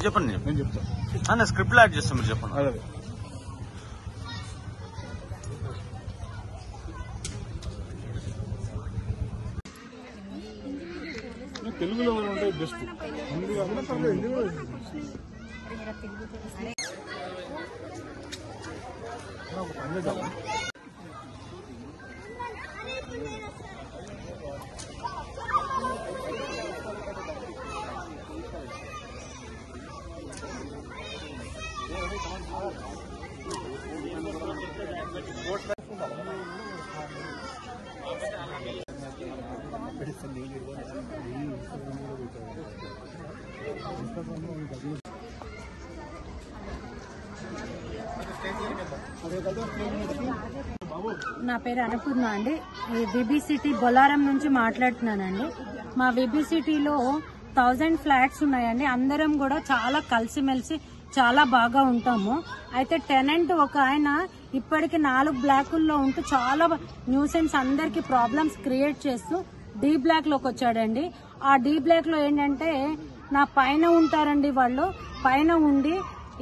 చెప్పండి నేను చెప్తాను స్క్రిప్ట్ యాడ్ చేస్తాను మీరు చెప్పండి. తెలుగులో ఉంటే బెస్ట్. హిందీ కాకుండా పర్లేదు, హిందీ కూడా నా పేరు అన్నపూర్ణ అండి. ఈ విబిసిటీ బొలారం నుంచి మాట్లాడుతున్నానండి. మా విబిసిటీలో 1000 ఫ్లాట్స్ ఉన్నాయండి. అందరం కూడా చాలా కలిసిమెలిసి చాలా బాగా ఉంటాము. అయితే టెనెంట్ ఒక ఆయన ఇప్పటికి 4 బ్లాకుల్లో ఉంటూ చాలా న్యూసెన్స్ అందరికి ప్రాబ్లమ్స్ క్రియేట్ చేస్తూ డి బ్లాక్ లోకి వచ్చాడండి. ఆ డి బ్లాక్ లో ఏంటంటే నా పైన ఉంటారండి, వాళ్ళు పైన ఉండి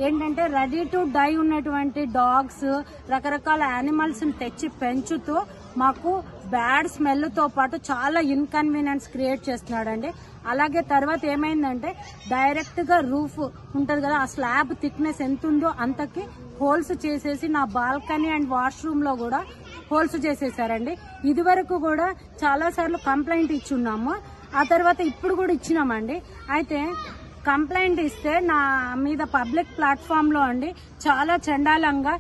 ఏంటంటే రెడీ టు డై ఉన్నటువంటి డాగ్స్, రకరకాల యానిమల్స్ తెచ్చి పెంచుతూ మాకు బ్యాడ్ స్మెల్ తో పాటు చాలా ఇన్కన్వీనియన్స్ క్రియేట్ చేస్తున్నాడండి. అలాగే తర్వాత ఏమైందంటే డైరెక్ట్ గా రూఫ్ ఉంటది కదా, ఆ స్లాబ్ థిక్నెస్ ఎంత ఉందో అంతకి హోల్స్ చేసేసి నా బాల్కనీ అండ్ వాష్రూమ్ లో కూడా హోల్స్ చేసేసారండి. ఇది వరకు కూడా చాలా సార్లు కంప్లైంట్ ఇచ్చున్నాము. ఆ తర్వాత ఇప్పుడు కూడా ఇచ్చినామండి. అయితే కంప్లైంట్ ఇస్తే నా మీద పబ్లిక్ ప్లాట్ఫామ్ లో అండి చాలా చండాలంగా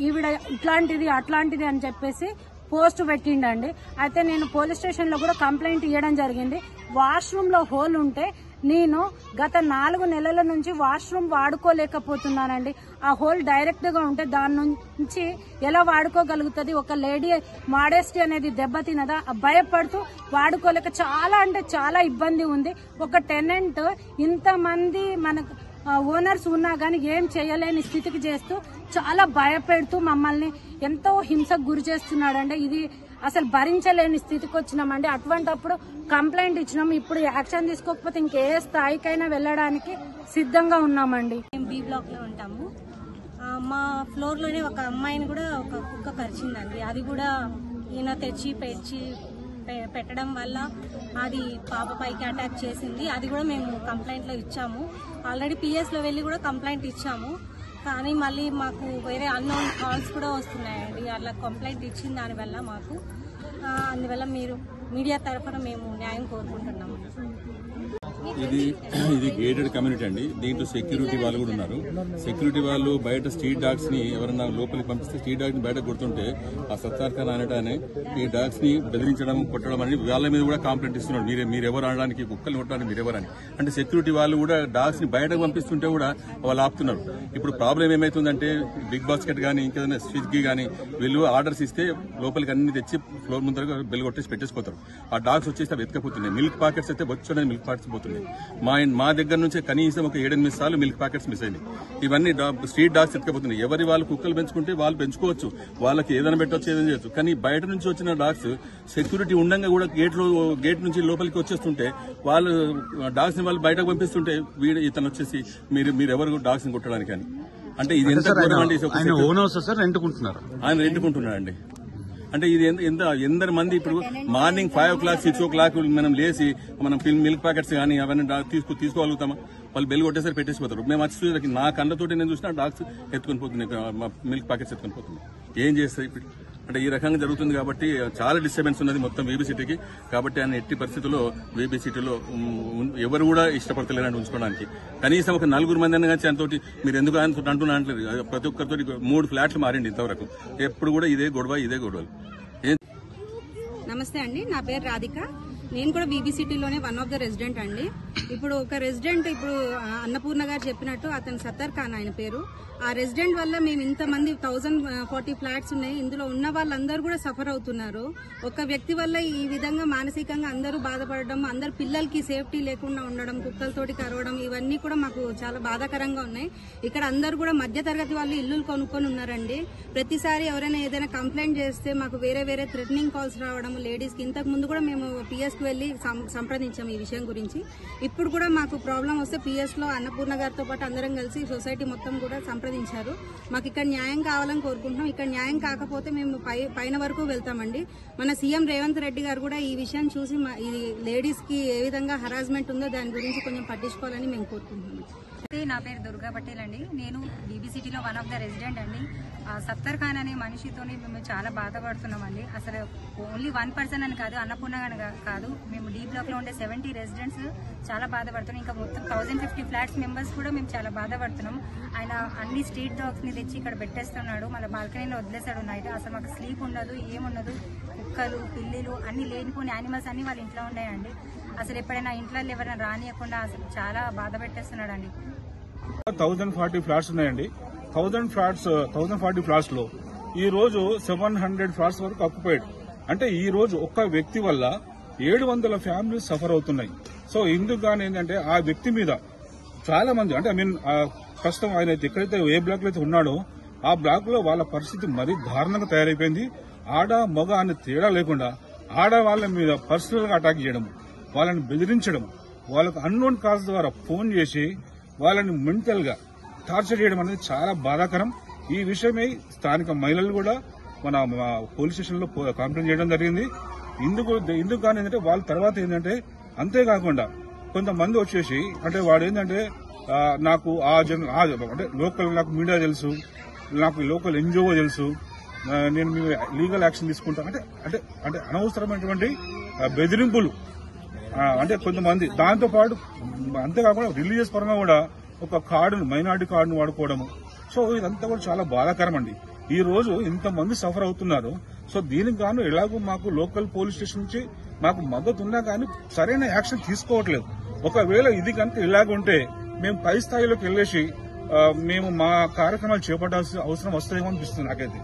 ఈవిడ ఇట్లాంటిది అట్లాంటిది అని చెప్పేసి పోస్ట్ పెట్టిండండి. అయితే నేను పోలీస్ స్టేషన్ లో కూడా కంప్లైంట్ ఇవ్వడం జరిగింది. వాష్రూమ్ లో హోల్ ఉంటే నేను గత 4 నెలల నుంచి వాష్రూమ్ వాడుకోలేకపోతున్నానండి. ఆ హోల్ డైరెక్ట్ గా ఉంటే దాని నుంచి ఎలా వాడుకోగలుగుతుంది? ఒక లేడీ మాడెస్టీ అనేది దెబ్బతినదా? భయపడుతూ వాడుకోలేక చాలా అంటే చాలా ఇబ్బంది ఉంది. ఒక టెనెంట్ ఇంతమంది మనకు ఓనర్స్ ఉన్నా గానీ ఏం చేయలేని స్థితికి చేస్తూ చాలా భయపెడుతూ మమ్మల్ని ఎంతో హింసకు గురి చేస్తున్నాడండి. ఇది అసలు భరించలేని స్థితికి వచ్చినామండి. అటువంటప్పుడు కంప్లైంట్ ఇచ్చినాం. ఇప్పుడు యాక్షన్ తీసుకోకపోతే ఇంకే స్థాయికైనా వెళ్ళడానికి సిద్ధంగా ఉన్నామండి. మేము బి బ్లాక్ లో ఉంటాము. మా ఫ్లోర్ లోనే ఒక అమ్మాయిని కూడా ఒక కుక్క కరిచిందండి. అది కూడా ఈయన తెచ్చి పెట్టడం వల్ల అది పాప పైకి అటాక్ చేసింది. అది కూడా మేము కంప్లైంట్ లో ఇచ్చాము. ఆల్రెడీ పిఎస్ లో వెళ్ళి కూడా కంప్లైంట్ ఇచ్చాము. కానీ మళ్ళీ మాకు వేరే అన్నోన్ కాల్స్ కూడా వస్తున్నాయండి. అలా కంప్లైంట్ ఇచ్చిన దానివల్ల మాకు అందువల్ల మీరు మీడియా తరఫున మేము న్యాయం కోరుకుంటున్నాము. ఇది గేటెడ్ కమ్యూనిటీ అండి. దీంట్లో సెక్యూరిటీ వాళ్ళు కూడా ఉన్నారు. సెక్యూరిటీ వాళ్ళు బయట స్ట్రీట్ డాగ్స్ ని ఎవరన్నా లోపలికి పంపిస్తే స్ట్రీట్ డాగ్స్ ని బయట కొడుతుంటే ఆ సత్తార్ ఖాన్ అనటానే ఈ డాగ్స్ ని బెదిరించడం, కొట్టడం అని వాళ్ళ మీద కూడా కంప్లైంట్ ఇస్తున్నాడు. మీరెవరు అనడానికి, కుక్కలు కొట్టడానికి మీరెవరని. అంటే సెక్యూరిటీ వాళ్ళు కూడా డాగ్స్ ని బయటకు పంపిస్తుంటే కూడా వాళ్ళు ఆపుతున్నారు. ఇప్పుడు ప్రాబ్లం ఏమైతుందంటే బిగ్ బాస్కెట్ గానీ ఇంకేదైనా స్విగ్గీ గానీ వీళ్ళు ఆర్డర్స్ ఇస్తే లోపలికి అన్ని తెచ్చి ఫ్లోర్ ముందర బెల్ కొట్టేసి పెట్టేసిపోతారు. ఆ డాగ్స్ వచ్చేసి అవి ఎత్తుకపోతున్నాయి. మిల్క్ ప్యాకెట్స్ అయితే వచ్చి మిల్క్ ప్యాకెట్స్ పోతున్నాయి. మా దగ్గర నుంచి కనీసం ఒక 7-8 సార్లు మిల్క్ ప్యాకెట్స్ మిస్ అయినాయి. ఇవన్నీ స్ట్రీట్ డాగ్స్ ఎత్తుకపోతున్నాయి. ఎవరి వాళ్ళు కుక్కలు పెంచుకుంటే వాళ్ళు పెంచుకోవచ్చు, వాళ్ళకి ఏదైనా పెట్టవచ్చు, ఏదైనా చేయొచ్చు. కానీ బయట నుంచి వచ్చిన డాగ్స్ సెక్యూరిటీ ఉండగా కూడా గేట్ నుంచి లోపలికి వచ్చేస్తుంటే వాళ్ళు డాగ్స్ ని వాళ్ళు బయటకు పంపిస్తుంటే ఇతను వచ్చేసి మీరెవరు డాగ్స్ ని కొట్టడానికి అని. అంటే ఇది ఎంత ఆయన రెంట్కుంటున్నాడండి. అంటే ఇది ఎందరి మంది ఇప్పుడు మార్నింగ్ 5 o'clock 6 o'clock మనం లేచి మనం మిల్క్ ప్యాకెట్స్ కానీ అవన్నీ తీసుకోగలుగుతామా? వాళ్ళు బెల్ కొట్టేసరి పెట్టేసిపోతారు. మేము వచ్చి నా కళ్ళతోటి నేను చూసినా డాగ్స్ ఎత్తుకొని పోతున్నాయి, మిల్క్ ప్యాకెట్స్ ఎత్తుకొని పోతున్నాయి. ఏం చేస్తాయి ఇప్పుడు? అంటే ఈ రకంగా జరుగుతుంది కాబట్టి చాలా డిస్టర్బెన్స్ ఉన్నది మొత్తం వీబీసిటీకి. కాబట్టి ఆయన ఎట్టి పరిస్థితుల్లో వీబీసిటీలో ఎవరు కూడా ఇష్టపడతలేరని ఉంచుకోవడానికి. కనీసం ఒక 4 మంది అన్న కానీ ఆయనతోటి మీరు ఎందుకు ఆయనతో అంటున్నా అంటలేదు. ప్రతి ఒక్కరితో 3 ఫ్లాట్లు మారిండి ఇంతవరకు. ఎప్పుడు కూడా ఇదే గొడవలు. నమస్తే అండి, నా పేరు రాధిక. నేను కూడా బీబీసిటీలోనే వన్ ఆఫ్ ద రెసిడెంట్ అండి. ఇప్పుడు ఒక రెసిడెంట్ ఇప్పుడు అన్నపూర్ణ గారు చెప్పినట్టు అతను సత్తర్ ఖాన్ ఆయన పేరు. ఆ రెసిడెంట్ వల్ల మేము ఇంతమంది 1040 ఫ్లాట్స్ ఉన్నాయి, ఇందులో ఉన్న వాళ్ళందరూ కూడా సఫర్ అవుతున్నారు. ఒక వ్యక్తి వల్ల ఈ విధంగా మానసికంగా అందరూ బాధపడడం, అందరు పిల్లలకి సేఫ్టీ లేకుండా ఉండడం, కుక్కలతోటి కరవడం, ఇవన్నీ కూడా మాకు చాలా బాధాకరంగా ఉన్నాయి. ఇక్కడ అందరూ కూడా మధ్య తరగతి వాళ్ళు ఇల్లులు కొనుక్కొని ఉన్నారండి. ప్రతిసారి ఎవరైనా ఏదైనా కంప్లైంట్ చేస్తే మాకు వేరే థ్రెటనింగ్ కాల్స్ రావడం లేడీస్ కి. ఇంతకు ముందు కూడా మేము PS కి వెళ్లి సంప్రదించాం ఈ విషయం గురించి. ఇప్పుడు కూడా మాకు ప్రాబ్లం వస్తే PS లో అన్నపూర్ణ గారితో పాటు అందరం కలిసి సొసైటీ మొత్తం కూడా సంప్రదించారు. మాకు ఇక్కడ న్యాయం కావాలని కోరుకుంటున్నాం. ఇక్కడ న్యాయం కాకపోతే మేము పైన వరకు వెళ్తామండి. మన సీఎం రేవంత్ రెడ్డి గారు కూడా ఈ విషయం చూసి ఇది లేడీస్ కి ఏ విధంగా హరాస్మెంట్ ఉందో దాని గురించి కొంచెం పట్టించుకోవాలని మేము కోరుకుంటున్నాం. నా పేరు దుర్గా పటేల్ అండి. నేను BBCTలో వన్ ఆఫ్ ద రెసిడెంట్ అండి. సత్తర్ ఖాన్ అనే మనిషితోని మేము చాలా బాధపడుతున్నామండి. అసలు ఓన్లీ 1 పర్సన్ అని కాదు, అన్నపూర్ణ అని కాదు, మేము D బ్లాక్లో ఉండే 70 రెసిడెంట్స్ చాలా బాధపడుతున్నాం. ఇంకా మొత్తం 1050 ఫ్లాట్స్ మెంబర్స్ కూడా మేము చాలా బాధపడుతున్నాం. ఆయన అన్ని స్ట్రీట్ డాగ్స్ని తెచ్చి ఇక్కడ పెట్టేస్తున్నాడు, మళ్ళీ బాల్కనీలో వదిలేస్తాడు నైట్. అసలు మాకు స్లీప్ ఉండదు, ఏముండదు. కుక్కలు, పిల్లిలు అన్ని లేనిపోయిన యానిమల్స్ అన్ని వాళ్ళ ఇంట్లో ఉన్నాయండి. అసలు ఎప్పుడైనా ఇంట్లో ఎవరైనా రానియకుండా అసలు చాలా బాధ పెట్టేస్తున్నాడు అండి. 1040 ఫ్లాట్స్ ఉన్నాయండి. 1040 ఫ్లాట్స్ లో ఈ రోజు 700 ఫ్లాట్స్ వరకు ఆక్యుపైడ్. అంటే ఈ రోజు ఒక్క వ్యక్తి వల్ల 700 ఫ్యామిలీస్ సఫర్ అవుతున్నాయి. సో ఇందుకు గానీ ఏంటంటే ఆ వ్యక్తి మీద చాలా మంది, అంటే ప్రస్తుతం ఆయన ఎక్కడైతే ఏ బ్లాక్ లో అయితే ఉన్నాడో ఆ బ్లాక్ లో వాళ్ళ పరిస్థితి మరీ దారుణంగా తయారైపోయింది. ఆడ మగ అనే తేడా లేకుండా ఆడవాళ్ల మీద పర్సనల్ గా అటాక్ చేయడం, వాళ్ళని బెదిరించడం, వాళ్ళకు అన్నోన్ కాల్స్ ద్వారా ఫోన్ చేసి వాళ్ళని మెంటల్ గా టార్చర్ చేయడం అనేది చాలా బాధాకరం. ఈ విషయమై స్థానిక మహిళలు కూడా మన పోలీస్ స్టేషన్ లో కంప్లైంట్ చేయడం జరిగింది. ఇందుకు కానీ ఏంటంటే వాళ్ళ తర్వాత ఏంటంటే అంతేకాకుండా కొంతమంది వచ్చేసి అంటే వాడు ఏంటంటే నాకు అంటే లోకల్ నాకు మీడియా తెలుసు, నాకు లోకల్ NGO తెలుసు, నేను మీ లీగల్ యాక్షన్ తీసుకుంటా అంటే అంటే అంటే అనవసరమైనటువంటి బెదిరింపులు అంటే కొంతమంది. దాంతో పాటు అంతేకాకుండా రిలీజియస్ పరంగా కూడా ఒక కార్డును, మైనారిటీ కార్డును వాడుకోవడము. సో ఇదంతా కూడా చాలా బాధాకరం అండి. ఈ రోజు ఇంతమంది సఫర్ అవుతున్నారు. సో దీనికి గాను ఎలాగో మాకు లోకల్ పోలీస్ స్టేషన్ నుంచి మాకు మద్దతు ఉన్నా కానీ సరైన యాక్షన్ తీసుకోవట్లేదు. ఒకవేళ ఇది కనుక ఇలాగుంటే మేము పై స్థాయిలోకి వెళ్లేసి మేము మా కార్యక్రమాలు చేపట్టాల్సిన అవసరం వస్తుందేమో అనిపిస్తుంది నాకైతే.